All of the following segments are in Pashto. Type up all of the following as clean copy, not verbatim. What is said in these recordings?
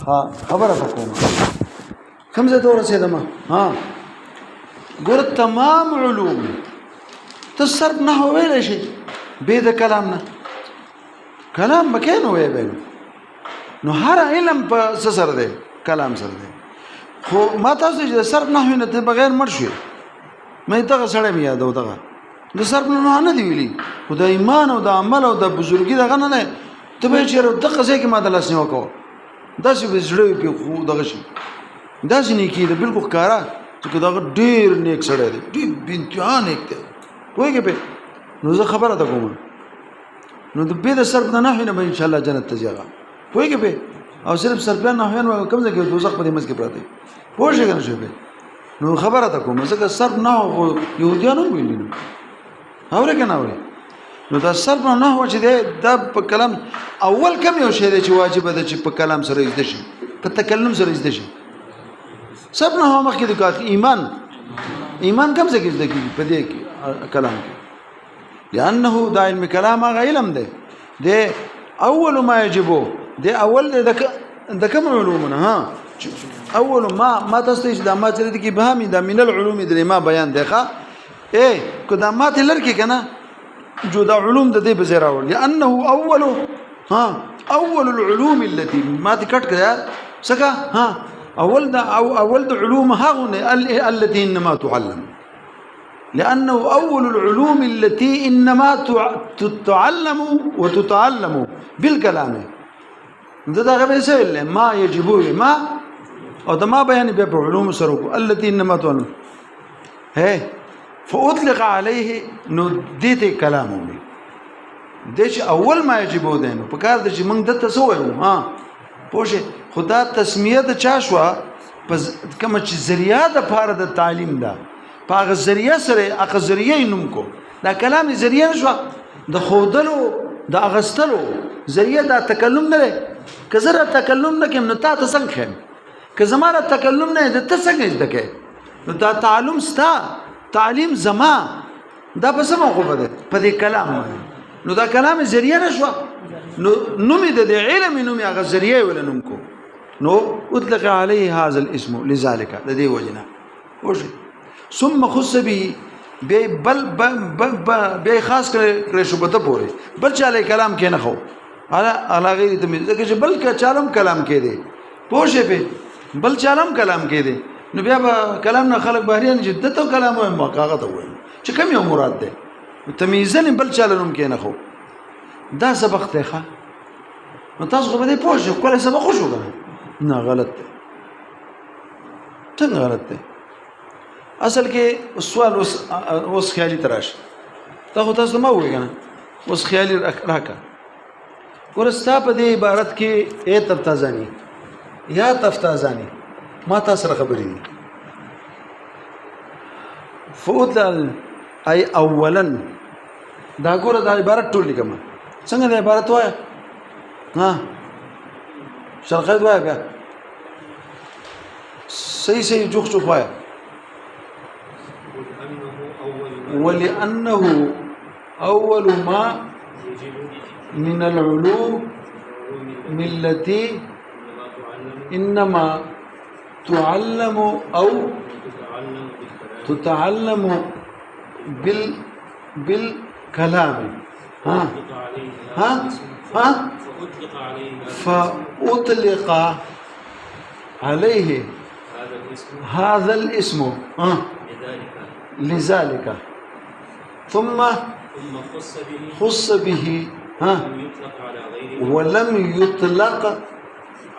ها خبره کوم کوم ځای ته ورسېدم ها ګوره تمام علوم ته صرف نحو ویلی شي بې د کلام نه کلام به کې نه ویلی نو هر علم په څه سره دی کلام سره دی خو ما تاسو چې د صرف نحو نه ته بغیر مړ شوې مې دغه سړی مې یادو دغه د صرف نحو نه دی ویلي خو د ایمان او د عمل او د بزرګي دغه نه دی ته به چېرې دغه ځای کې ما د لاس نیوه کوه داسې به زړه وي پې خو دغه شي داسې نیکي ده بالکل ښکاره چې دغه ډېر نیک سړی دی ډېر بې انتها نیک دی پوهېږې پې نو زه خبره ته کوم نو د بې د صرف د نحوې نه به انشاءالله جنت ته ځي هغه پوهېږې پې او صرف صرفیان نحویان به کوم ځای کې دوزخ په دې منځ کې پراته وي پوه شئ که نه شوې پې نو خبره ته کوم ځکه صرف نحو خو یهودیانو هم ویلي نو اورې که نه اورې نو دا صرف نحو چې دی دا په کلام اول کم یو شی دی چې واجبه ده چې په کلام سره زده شي په تکلم سره زده شي صرف نحو مخکې د کار ایمان کم ځای کې زده کېږي په دې کلام کې لأنه دا علم کلام هغه علم دی دی اول ما یجبو دی اول دی د کوم علومونه ها اول ما تاسو ته دا ما چې د کې بهامي دا من العلوم د ما بیان دی ښه که دا ما ته لرکې که نه جو دا علوم د دې په ځای راوړل لأنه اول العلوم التي ما ته کټ کړه څنګه اول د علوم هغه التي انما تعلم لأنه أول العلوم التي إنما تتعلم وتتعلم بالكلام ده غير سهل ما يجبه ما أو ده ما بيان بعلوم سروق التي إنما تعلم هي فأطلق عليه نديت كلامه ديش أول ما يجبه ده فكار ده من ده تسويه پوشه خدا تسمیه ده چاشوا پس کما چې ذریعہ د پاره د تعلیم ده پاغه ذریعہ سره اغه ذریعہ نوم کو دا کلام ذریعہ نشو د خودلو د اغستلو ذریعہ د تکلم نه کزره تکلم نه کوم نو تا ته څنګه خیم که زماره تکلم نه د ته څنګه زده کې نو دا تعلم ستا تعلیم زما دا په سم موقوفه ده په دې کلام نو دا کلام ذریعہ نشو نو نومي د علم نومي هغه ذریعہ ولا نوم کو نو اطلق عليه هذا الاسم لذلك د دې وجنه وشي ثم خص به بل خاص کړي شو بده پوره بل چاله کلام کې نه خو على غیر تمیز ځکه چې بل چالم کلام کې دی پوښې په بل چالم کلام کې دی نو بیا کلام نه خلق بهريان جدت او کلام او مقاغه ته وایي چې کوم یو مراد ده تمیزن بل چالم کې نه خو دا سبق ته ښه نو تاسو خو به دې پوښښ کولای سبق خو شو نه غلط ده څنګه غلط ده اصل کې سوال اوس خیالي تراش تا خو تاسو ما وایي کنه اوس خیالي راکا ورستا په دې عبارت کې اے تفتازانی یا تفتازانی ما تاسو سره خبرې دي فوتل اي اولا دا ګوره دا عبارت ټول لیکم څنګه دا عبارت وای شرقید وای بیا صحیح جوخ وای ولأنه أول ما من العلوم التي إنما تعلم أو تتعلم بالكلام فأطلق عليه هذا الاسم لذلك ثم خص به ولم يطلق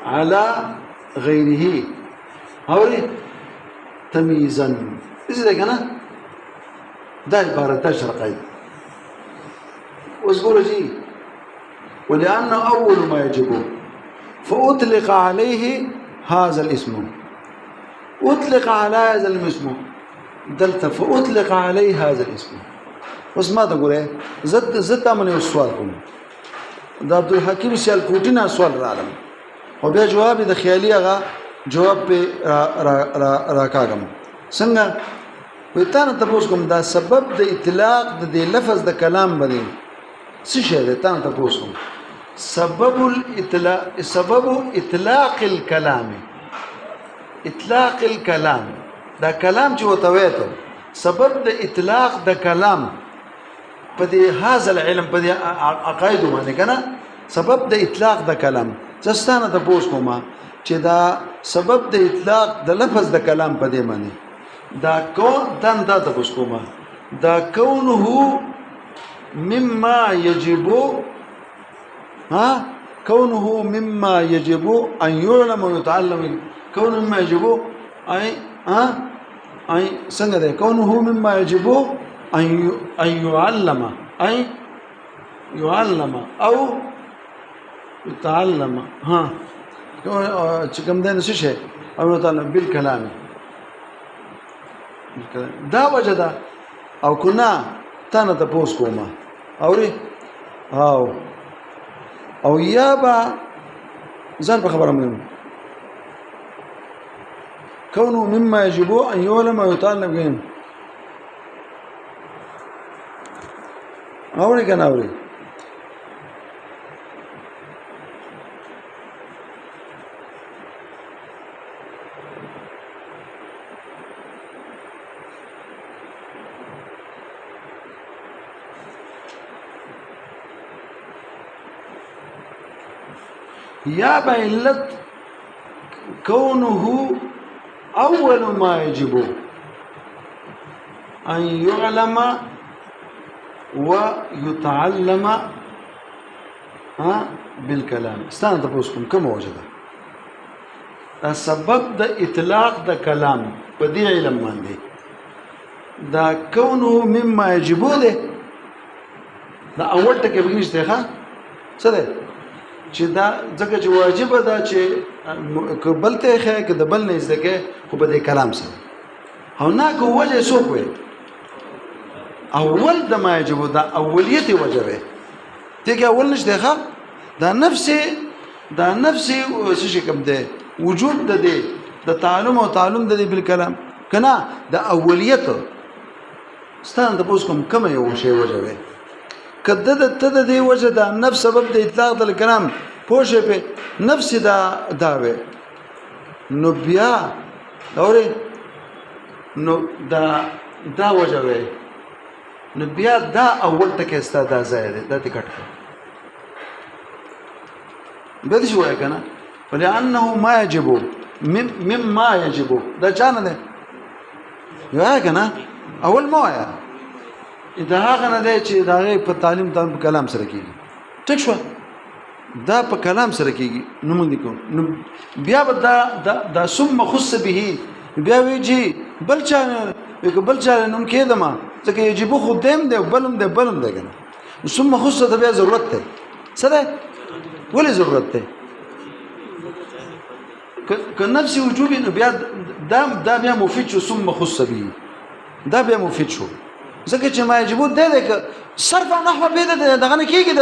على غيره أوري تمييزا إذا كان ده عبارة تشرقي واذكر جي ولأنه أول ما يجب فأطلق عليه هذا الاسم أطلق على هذا الاسم دلته فأطلق عليه هذا الاسم بس ما تقول ايه زت من السؤال کوم دا عبد الحکیم سیالکوټی نه سوال راغلم او بیا جواب د خیالي هغه جواب په راکاګم څنګه وته نه تاسو کوم دا سبب د اطلاق د لفظ د کلام باندې څه شی ده تاسو تاسو سبب اطلاق الكلام، اطلاق الكلام دا کلام چې وته وایته سبب د اطلاق د کلام په دې هاذا العلم په دې عقاید باندې کنه سبب د اطلاق د کلام زستانه د پوس کومه چې دا سبب د اطلاق د لفظ د کلام په دې باندې دا کون دا د پوس کومه دا کونه مما يجب كونه مما يجب ان يعلم ويتعلم كونه مما يجب اي څنګه ده كونه مما يجب ان يعلم اي يعلم او يتعلم چې کوم ده نشي شي او يتعلم بالكلام دا وجدا او كنا تانه تاسو کومه اوري او یا با ځان په خبره مې كونه مما يجب ان يعلم ويتعلم به اوري کنه اوري يا بعلت كونه أول ما يجب أن يعلم ويتعلم بالكلام استنى تبوسكم كم وجده السبب ده إطلاق ده كلام بدي علم باندې دا كونه مما يجب ده دا اول ټکی به نشته ښه څه ده چې دا ځکه چې واجب ده چې قبل ته خې کې د بل نه ځکه خو به د کلام سره او نه کو وجه سوق وي اول د ما یجب دا اولیت وجه وي ته کې اول نشته ښه دا نفسي څه کوم ده وجود ده د تعلم او تعلم ده بالکلام کنه د اولیت ستان د پوس کوم یو شی وجه وي کده د ته د وجه دا نفس سبب د اطلاق د کلام پوښه په نفس دا وي نو بیا اوري نو دا وجه وي نو بیا دا اول ټکی ستاسو دا ځای دی دا ټکټ به دې شوی کنه ولانه ما يجب مما يجب دا چانه ده یا کنه اول ما یا دا هغه نه دی چې دا په تعلیم په کلام سره کیږي ټیک شو دا په کلام سره کیږي نو موږ دې کوو نو بیا به دا ثم خص به بیا ویږي بل چا نو کېدما ځکه یجب خدام دی بلم دی کنه ثم خص ته بیا ضرورت ده څه ده ولې ضرورت ده که نفسي وجوبي نو بیا دا بیا مفید شو ثم خص به دا بیا مفید شو ځکه چې ما یجب ده صرف او نحو به دغه نه کیږي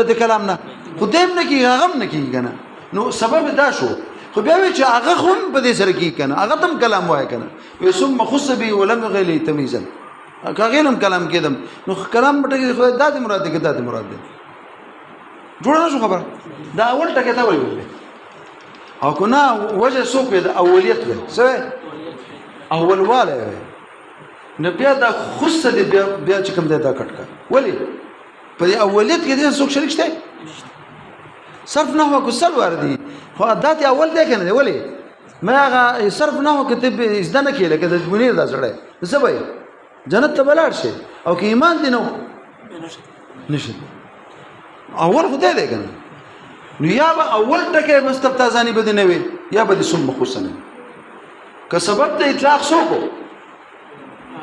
د کلام نه خدام نه کیږي هغه نه کیږي کنه نو سبب دا شو خو بیا چې هغه هم په دې سره کیږي کنه هغه تم کلام وای کنه ثم خص به ولم يغل تمييزا کاغینم کلام کېدم نو کلام بټه خدای د مراد دی د مراد دی جوړ نه شو خبر دا اول ټکی ته ویل او کنه وجه سوق د اولیت وي څه اول واله نو بیا دا خص دی بیا چې کوم دی دا کټکا ولی په اولیت کې د څوک شریک شته صرف نحو کو سل وردی خو ادات اول دی کنه ولی ما هغه صرف نحو کتب ازدنه کې لکه د منیر دا سره زبې جنت ته بلار شي او کې ایمان دی نو نشي اول خدای دی کنه نو یا به اول ټکه مستفتازانی بده نه وي یا به ثم خصنه که سبب د اطلاق سوکو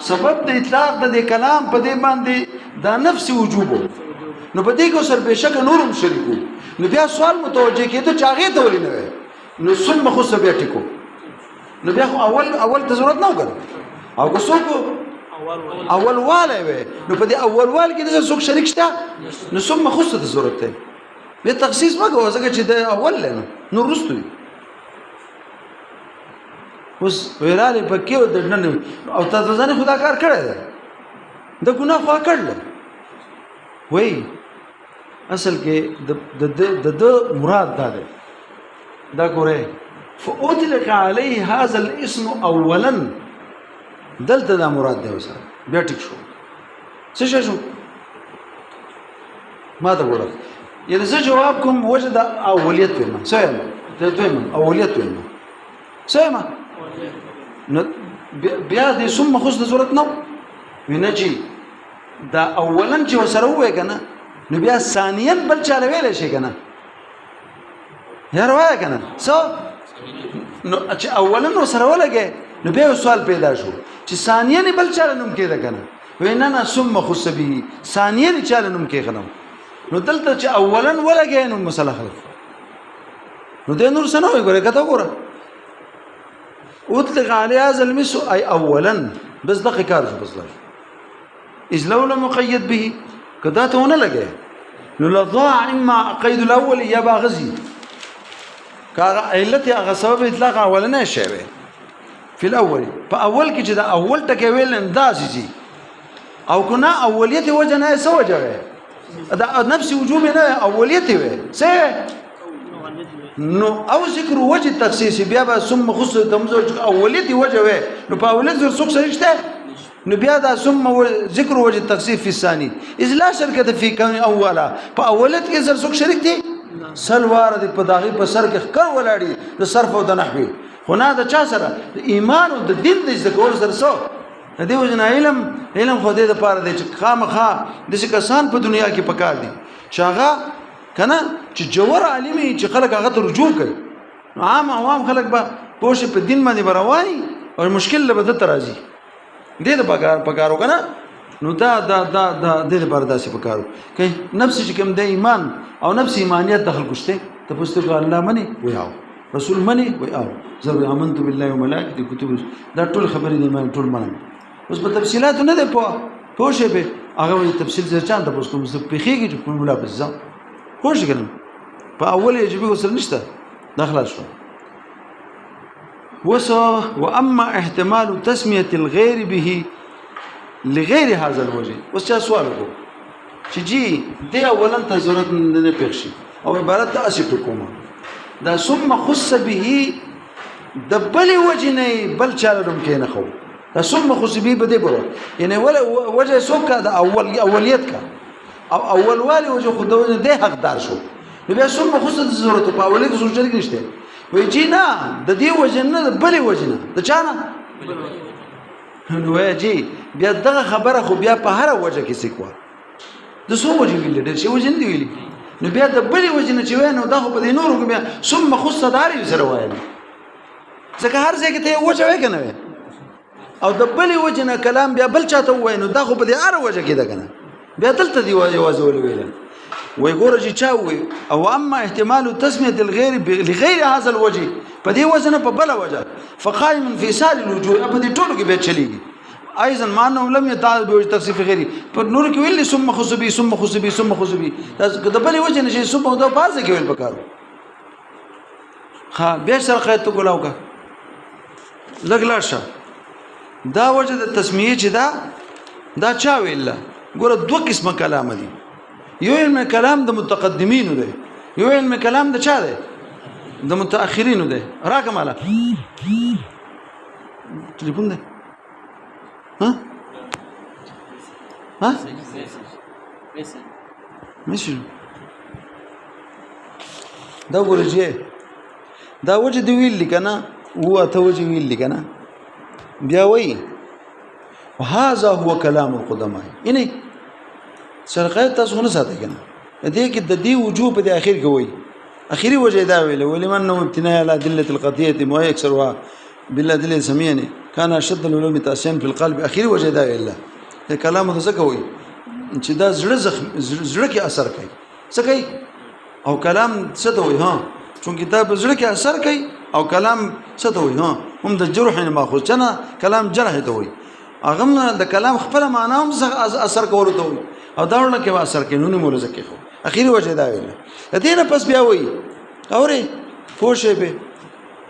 سبب د اطلاق د کلام په دې باندې دا نفسي وجوب نو په دې کې سر بهشک نورم شریکو نو بیا سوال متوجه کېده چې هغه ته ولې نه وي نو ثم خص بیا ټکو نو بیا اول ته ضرورت نه وکړ او که څوک اول واله وي نو په دې اول وال کې د څوک شریک شته نو ثم خص ته ضرورت ده به تخصیص مګو ځکه چې د اول نه نو رستوي اوس ویراله پکې و دنه او تاسو ځنه خدا کار کړی دی د ګناه خو کړل وای اصل کې د مراد دا ده دا ګوره فاطلق عليه هذا الاسم اولا دلته دا مراد دی وسره بیا ټیک شو څه شو ما ته وړه یله زه جواب کوم وجه د اولیت ویم سم ته دویم اولیت ویم سم نو بیا دې ثم خص د صورت نو وینه چې دا اولا چې وسره وای کنه نو بیا ثانیا بل چاله ویل شي کنه یا روایت کنه نو چې اولا نو سره ولګي نو بیا سوال پیدا شو چې ثانیا نه بل چاله نوم کېده کنه وینا نه ثم خص به ثانیا نه چاله نوم کې غنم نو دلته چې اولا ولګي نو مسله خلف نو د نور سنه وي ګوره کته ګوره اطلق على هذا المس اي اولا بس دقيقه كارث بس اذ لو لم يقيد به كذا هنا لقى نو لضاع اما قيد الاول يا باغزي علتي هغه سبب اطلاق اولنه شی في الاول فاول کې چې دا اول ټکی ویل اندازي او کنا اولیت وجه نه سو وجه دا نفس وجوب نه اولیت وي سه نو او ذکر وجه التخصيص بیا به ثم خص تمزوج اولیت وجه وي نو په اولیت زر څوک سرشته نو بیا دا ثم ذکر وجه التخصيص في الثاني اذ لا شركه في كون اولا په اولیت کې زر څوک شریک دي سلوار د پداغي په سر کې کړ ولاړی د صرف او د نحوی خو نه د چا سره د ایمان او د دین د ذکر سره سو د دې وجنه علم خو دې د پاره د خامخا د څه کسان په دنیا کې پکار دي شاغه کنه چې جوور عالمي چې خلک هغه ته رجوع کوي عام خلک به پوښ په دین باندې برواني او مشکل له بده ترازي دې د پکارو کنه نو دا د لپاره داسې پکارو کوي نفس چې کوم د ایمان او نفس ایمانیت دخل کوشته ته پوښتنه الله منی ویاو رسول منی ویاو زه امنت بالله وملائکته کتب دا ټول خبرې د ایمان ټول منم اوس په تفصيلات نه ده پوه شي به هغه تفصیل څه چانه تاسو کوم څه پیخیږي چې کوم ملا بس خو شي کنه په اول یې جبه وسر نشته داخله شو واما احتمال تسميه الغير به لغیر هذا الوجه اوس چا سوال وکړو چې جی د اولا ته ضرورت نه پېښ او عبارت ته اسی کومه دا ثم خص به د بل وجه نه بل چاله کوم کې نه خو دا ثم خص به بده بره یعنی ولا وجه سوک دا اولیت کا او اول والی وجه خود د حقدار شو نو بیا ثم خص د ضرورت په اولیت سو شریک نشته وای جی نه د دې وجه نه بل وجه نه د چانه نو جی بیا دغه خبره خو بیا په هر وجه کې سیکوا د سو وجه ویل د شی وجه دی ویلی نو بیا د بل وجه نه چې وینو دغه په نور کې بیا ثم خص داري سره وایي ځکه هر ځای کې ته وجه وای کنه او د بل وجه نه کلام بیا بل چاته وینو دغه په هر وجه کې ده کنه بیا دلته دی واځي ویل وای ګوره چې چا وي او اما احتمال تسميه الغير لغير هذا الوجه په دې وزن په بل وجه فقائم في سائر الوجوه په دې ټولو کې به چلیږي ايضا ما انه لم يتعال بوجه تخصيص غيري پر نور کې ویل ثم خصبي ثم خصبي دا بل وجه نشي ثم دا پاسه کې ویل پکارو ها به سره قید ته ګلاو کا لګلا شه دا وجه د تسمیه چې دا چا ویل ګوره دوه قسمه کلام دي یو علم کلام د متقدمینو دی یو علم کلام د چا دی د متأخرینو دی راکم اله ټلیفون دی ها میسج دا ورجه دا وجه دی ویل کنه هو ته وجه ویل کنه بیا وی وهذا هو كلام القدماء یعنی شرقیت تاسو نه ساتي کنه دې کې د دې وجوب د اخر کې وای اخري وجه دا ویل ولمن نو ابتناء على دله القضيه ما يكسرها بالادله سمينه كان اشد العلوم تاثيرا في القلب اخري وجه دا ویل دا کلام څه کوي چې دا زړه کې اثر کوي څه کوي او کلام څه دوی ها چون کتاب زړه کې اثر کوي او کلام څه دوی ها هم د جرح نه ماخذ چنه کلام جرح دوی اغه د کلام خپل معنا هم اثر کول دوی او دا ورنه کې اثر کوي نو مولا زکه خو اخیری وجه دا ویل دې نه پس بیا وای اوري پوښې به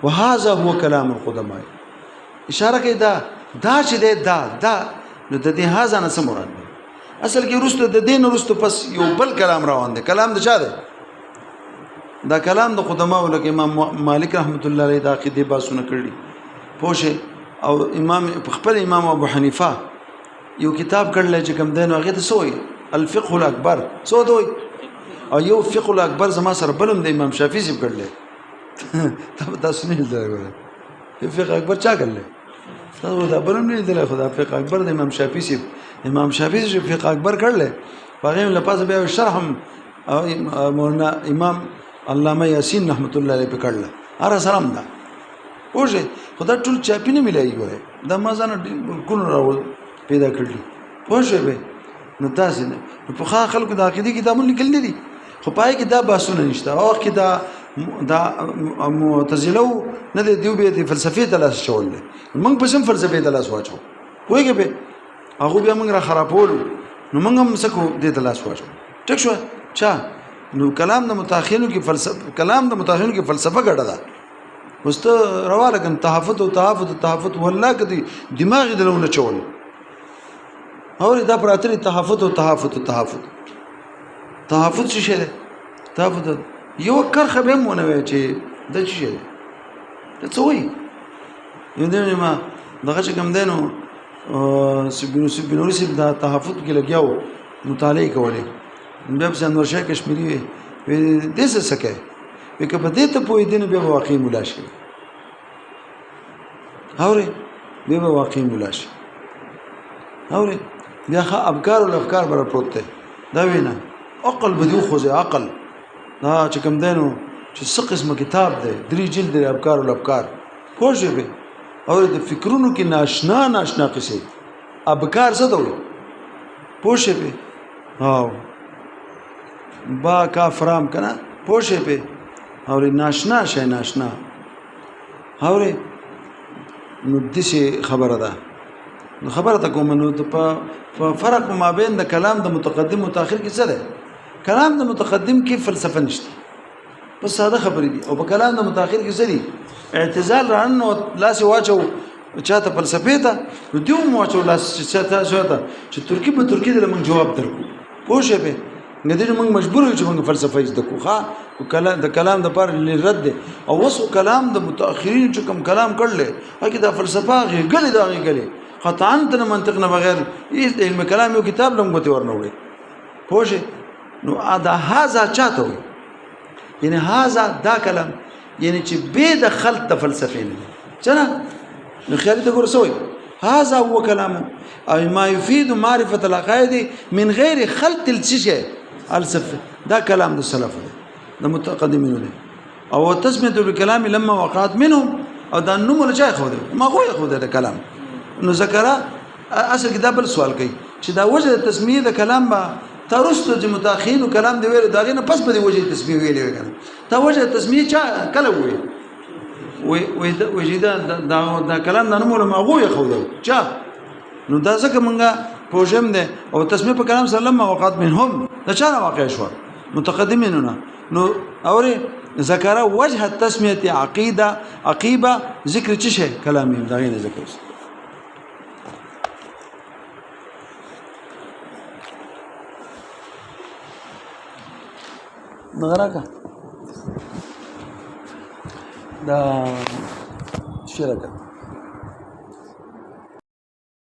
وهذا هو كلام القدماء اشاره کوي دا چې دا نو د دې هاذا نه څه مراد اصل کې وروسته د دین وروسته پس یو بل کلام روان دی. کلام د چا دی؟ دا کلام د قدماو لکه امام مالک رحمت الله علیه د عقیدې باسونه کړي پوه او امام خپل امام ابو حنیفه یو کتاب کړل چې کوم دین هغه ته سوې الفقه الاکبر سو دوی او یو فقه الاکبر زما سره بلم د امام شافعي سیب کړل تاسو نه درغله فقه اکبر چا کړل تاسو دا بلم نه دله خدا فقه اکبر د امام شافعي سیب امام شافعي چې فقه اکبر کړل هغه له پاسه بیا شرح مولانا امام علامه یاسین رحمت الله علیه په کړل اره سلام دا اوجه خدا ټول چاپی نه ملایي ګوره دا ما ځان کول راول پیدا کړلی اوجه به نو تاسو نه په خلکو د عقیدې کتابونه لیکل دي خو پای کې دا باسونه نشته او کې دا معتزله نه دی به د فلسفې تلاش چول موږ په سم فلسفې تلاش واچو وایي به هغه بیا موږ را خرابول نو موږ هم سکو د تلاش واچو ټیک شو چا نو کلام د متأخرینو کې فلسفه ګډه ده وسته رواله کن تحفظ والله کدي دماغ دلونه چول اور دا پراتري تحفظ څه شي ده تحفظ یو کرخه به مونږ وای چې د څه شي ده څه وای یو دې ما دغه چې کوم دینو سبینوري سب دا تحفظ کې لګیاو مطالعه کولې بیا په انور شاه کشمیری وی دې څه سکه وی که په دې ته پوي دین به واقعي مولا شي اوري به واقعي مولا شي اوري بیا افکار او افکار بر پروت ده دا وینا عقل بدو خوځه عقل دا چې کوم دینو چې څه قسمه کتاب ده 3 جلد د افکار او افکار پوښې به او د فکرونو کې ناشنا قصې افکار څه ده پوښې به او با کافرام کنه پوښې به او ناشنا شي ناشنا او نو دې خبره ده نو خبره ته کوم نو په فرق ما بین د کلام د متقدم او متأخر کې څه ده کلام د متقدم کې فلسفه نشته بس ساده خبرې دي او په کلام د متأخر کې څه دي اعتزال رانو لاس واچو چاته فلسفه ته نو دیو مو واچو لاس چاته شوته چې ترکی په ترکی د موږ جواب درکو پوښې به ندی موږ مجبور یو چې موږ فلسفه زده کوخه او کلام د پر رد ده او وسو کلام د متأخرین چې کوم کلام کړل هغه د فلسفه غلي قطعا ته منطق نه بغیر علم کلام یو کتاب لمغه ورنوړي پوښې نو ادا هاذا چاته یعنی هاذا دا کلام یعنی چې به د خلق د فلسفه نه څنګه نو خیال ته ګورسوي هاذا هو كلام او ما يفيد معرفه العقائد من غير خلط الشيء الفلسفه دا کلام د سلف د متقدمین دی او تسميه بالكلام لما وقعت منهم او دا نوم له چا خو دی ما خو خو دی کلام نو ذکر اصل کې دا بل سوال کوي چې دا وجه تسمیه د کلام با ترستو چې متأخرین کلام دی ویل دا نه پس په دې وجه تسمیه ویلې وکړه دا وجه تسمیه چا کله وی دا کلام نه مولا ما غوې خو دی چا نو دا ځکه مونږه پوجم ده او تسمیه په کلام سلام وقات منهم دا چا واقع شو متقدمینونه نو اوري ذکر وجه التسمیه عقیبه ذکر چی شي کلامي دا نه ذکر نغراکا دا شرکت